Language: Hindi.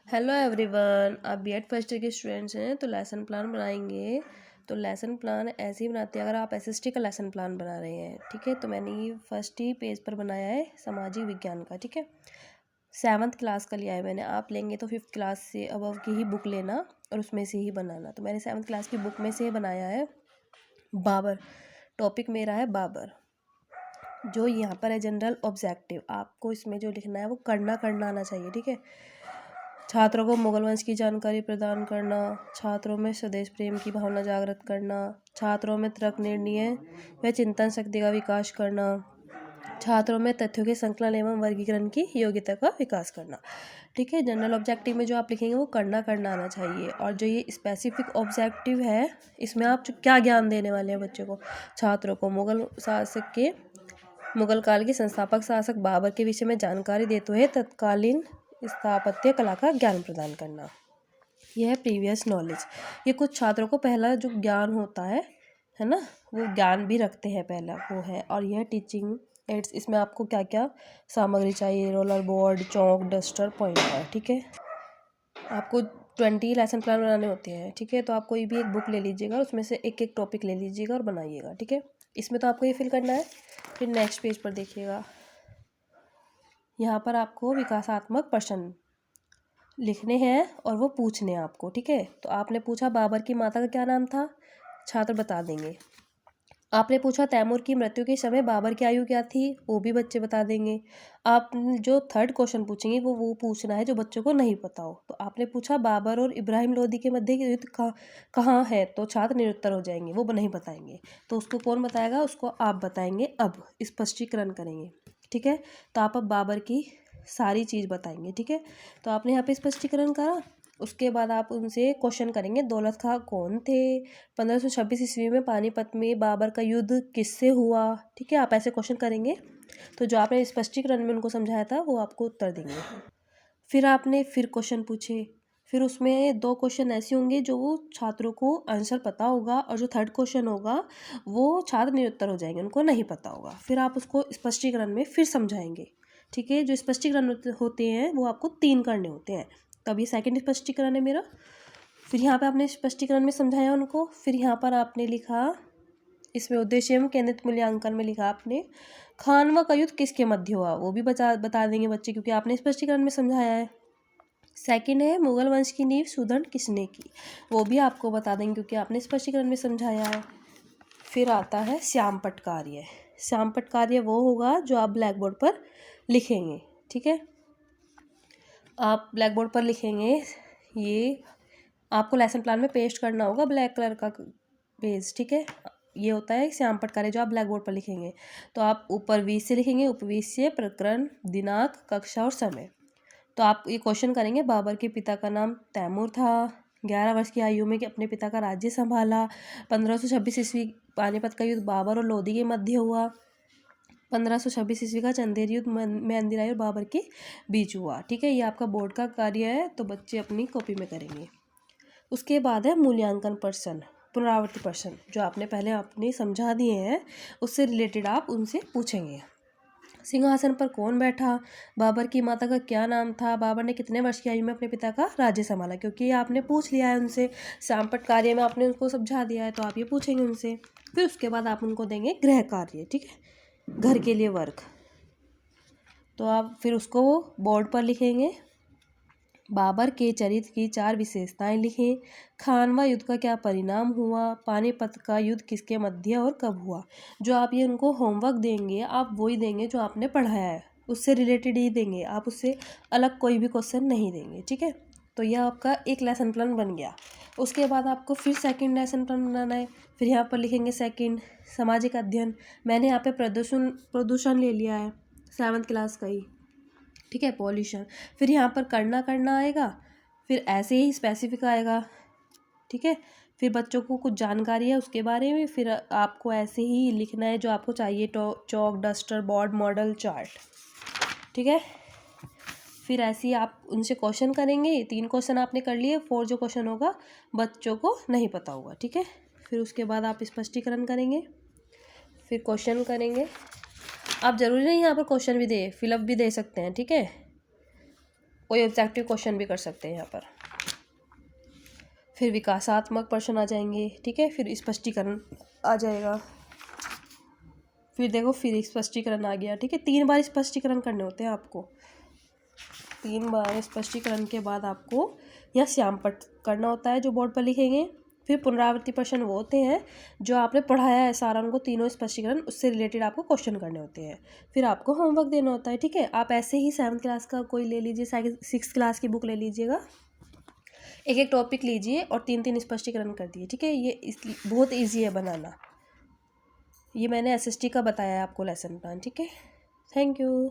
हेलो एवरीवन, आप बीएड फर्स्ट ईयर के स्टूडेंट्स हैं तो लेसन प्लान बनाएंगे। तो लेसन प्लान ऐसे ही बनाते हैं अगर आप एसएसटी का लेसन प्लान बना रहे हैं। ठीक है, तो मैंने ये फर्स्ट ही पेज पर बनाया है सामाजिक विज्ञान का। ठीक है, 7th क्लास का लिया है मैंने। आप लेंगे तो 5th क्लास से अबव की ही बुक लेना और उसमें से ही बनाना। तो मैंने 7th क्लास की बुक में से बनाया है बाबर। टॉपिक मेरा है बाबर। जो यहाँ पर है जनरल ऑब्जेक्टिव, आपको इसमें जो लिखना है वो करना आना चाहिए। ठीक है, छात्रों को मुगल वंश की जानकारी प्रदान करना, छात्रों में स्वदेश प्रेम की भावना जागृत करना, छात्रों में तर्क निर्णय व चिंतन शक्ति का विकास करना, छात्रों में तथ्यों के संकलन एवं वर्गीकरण की योग्यता का विकास करना। ठीक है, जनरल ऑब्जेक्टिव में जो आप लिखेंगे वो करना आना चाहिए। और जो ये स्पेसिफिक ऑब्जेक्टिव है इसमें आप क्या ज्ञान देने वाले हैं बच्चों को। छात्रों को मुगल काल के संस्थापक शासक बाबर के विषय में जानकारी देते हुए तत्कालीन स्थापत्य कला का ज्ञान प्रदान करना। यह है प्रीवियस नॉलेज। ये कुछ छात्रों को पहला जो ज्ञान होता है ना, वो ज्ञान भी रखते हैं पहला वो है। और यह टीचिंग एड्स, इसमें आपको क्या क्या सामग्री चाहिए, रोलर बोर्ड, चौक, डस्टर, पॉइंटर। ठीक है, आपको 20 लेसन प्लान बनाने होते हैं। ठीक है, तो आप कोई भी एक बुक ले लीजिएगा, उसमें से एक एक टॉपिक ले लीजिएगा और बनाइएगा। ठीक है, इसमें तो आपको ये फिल करना है। फिर नेक्स्ट पेज पर देखिएगा, यहाँ पर आपको विकासात्मक प्रश्न लिखने हैं और वो पूछने हैं आपको। ठीक है, तो आपने पूछा बाबर की माता का क्या नाम था, छात्र बता देंगे। आपने पूछा तैमूर की मृत्यु के समय बाबर की आयु क्या थी, वो भी बच्चे बता देंगे। आप जो थर्ड क्वेश्चन पूछेंगे वो पूछना है जो बच्चों को नहीं पता हो। तो आपने पूछा बाबर और इब्राहिम लोदी के मध्य युद्ध कहाँ है, तो छात्र निरुत्तर हो जाएंगे, वो नहीं बताएंगे। तो उसको कौन बताएगा, उसको आप बताएंगे। अब स्पष्टीकरण करेंगे। ठीक है, तो आप अब बाबर की सारी चीज़ बताएंगे। ठीक है, तो आपने यहाँ पे स्पष्टीकरण करा। उसके बाद आप उनसे क्वेश्चन करेंगे, दौलत खां कौन थे, 1526 ईस्वी में पानीपत में बाबर का युद्ध किससे हुआ। ठीक है, आप ऐसे क्वेश्चन करेंगे तो जो आपने स्पष्टीकरण में उनको समझाया था वो आपको उत्तर देंगे। फिर आपने क्वेश्चन पूछे। फिर उसमें 2 क्वेश्चन ऐसे होंगे जो वो छात्रों को आंसर पता होगा, और जो थर्ड क्वेश्चन होगा वो छात्र निरुत्तर हो जाएंगे, उनको नहीं पता होगा। फिर आप उसको स्पष्टीकरण में फिर समझाएंगे। ठीक है, जो स्पष्टीकरण होते हैं वो आपको 3 करने होते हैं। तब ये सेकंड स्पष्टीकरण है मेरा। फिर यहाँ पे आपने स्पष्टीकरण में समझाया उनको। फिर यहाँ पर आपने लिखा, इसमें उद्देश्य एवं केंद्रित मूल्यांकन में लिखा आपने खानवा का युद्ध किसके मध्य हुआ, वो भी बता देंगे बच्चे, क्योंकि आपने स्पष्टीकरण में समझाया है। सेकंड है मुगल वंश की नींव सुदृढ़ किसने की, वो भी आपको बता देंगे क्योंकि आपने स्पष्टीकरण में समझाया है। फिर आता है श्यामपट्ट कार्य। श्यामपट्ट कार्य वो होगा जो आप ब्लैक बोर्ड पर लिखेंगे। ठीक है, आप ब्लैक बोर्ड पर लिखेंगे, ये आपको लेसन प्लान में पेस्ट करना होगा, ब्लैक कलर का पेज। ठीक है, ये होता है श्यामपट्ट कार्य जो आप ब्लैक बोर्ड पर लिखेंगे। तो आप ऊपर 20 से लिखेंगे, उपवीस से प्रकरण, दिनांक, कक्षा और समय। तो आप ये क्वेश्चन करेंगे, बाबर के पिता का नाम तैमूर था, 11 वर्ष की आयु में अपने पिता का राज्य संभाला, 1526 ईस्वी पानीपत का युद्ध बाबर और लोदी के मध्य हुआ, 1526 ईस्वी का चंदेरी युद्ध में अंदिराई और बाबर के बीच हुआ। ठीक है, ये आपका बोर्ड का कार्य है, तो बच्चे अपनी कॉपी में करेंगे। उसके बाद है मूल्यांकन प्रश्न, पुनरावृत्ति प्रश्न, जो आपने पहले समझा दिए हैं उससे रिलेटेड आप उनसे पूछेंगे। सिंहासन पर कौन बैठा, बाबर की माता का क्या नाम था, बाबर ने कितने वर्ष की आयु में अपने पिता का राज्य संभाला, क्योंकि ये आपने पूछ लिया है उनसे। श्यामपट्ट कार्य में आपने उनको समझा दिया है, तो आप ये पूछेंगे उनसे। फिर उसके बाद आप उनको देंगे गृह कार्य। ठीक है, घर के लिए वर्क, तो आप फिर उसको बोर्ड पर लिखेंगे। बाबर के चरित्र की 4 विशेषताएं लिखें, खानवा युद्ध का क्या परिणाम हुआ, पानीपत का युद्ध किसके मध्य और कब हुआ। जो आप ये उनको होमवर्क देंगे आप वही देंगे जो आपने पढ़ाया है, उससे रिलेटेड ही देंगे, आप उससे अलग कोई भी क्वेश्चन नहीं देंगे। ठीक है, तो यह आपका एक लेसन प्लान बन गया। उसके बाद आपको फिर सेकंड लेसन प्लान बनाना है। फिर यहाँ पर लिखेंगे सेकंड सामाजिक अध्ययन। मैंने यहाँ पे प्रदूषण ले लिया है 7th क्लास का ही। ठीक है, पॉल्यूशन। फिर यहाँ पर करना आएगा, फिर ऐसे ही स्पेसिफिक आएगा। ठीक है, फिर बच्चों को कुछ जानकारी है उसके बारे में, फिर आपको ऐसे ही लिखना है जो आपको चाहिए, चौक, डस्टर, बोर्ड, मॉडल, चार्ट। ठीक है, फिर ऐसे ही आप उनसे क्वेश्चन करेंगे। 3 क्वेश्चन आपने कर लिए, 4 जो क्वेश्चन होगा बच्चों को नहीं पता होगा। ठीक है, फिर उसके बाद आप स्पष्टीकरण करेंगे, फिर क्वेश्चन करेंगे। आप ज़रूरी नहीं यहाँ पर क्वेश्चन भी दे, फिलअप भी दे सकते हैं। ठीक है, कोई ऑब्जेक्टिव क्वेश्चन भी कर सकते हैं यहाँ पर। फिर विकासात्मक प्रश्न आ जाएंगे, ठीक है। फिर स्पष्टीकरण आ जाएगा। फिर देखो फिर स्पष्टीकरण आ गया, ठीक है। 3 बार स्पष्टीकरण करने होते हैं आपको। 3 बार स्पष्टीकरण के बाद आपको यहाँ श्यामपट्ट करना होता है जो बोर्ड पर लिखेंगे। फिर पुनरावृत्ति प्रश्न वो होते हैं जो आपने पढ़ाया है सारा, उनको तीनों स्पष्टीकरण उससे रिलेटेड आपको क्वेश्चन करने होते हैं। फिर आपको होमवर्क देना होता है, ठीक है। आप ऐसे ही 7th क्लास का कोई ले लीजिए, 6th क्लास की बुक ले लीजिएगा, एक एक टॉपिक लीजिए और 3-3 स्पष्टीकरण कर दिए, ठीक है। ये बहुत ईजी है बनाना। ये मैंने SST का बताया है आपको लेसन प्लान, ठीक है। Thank you.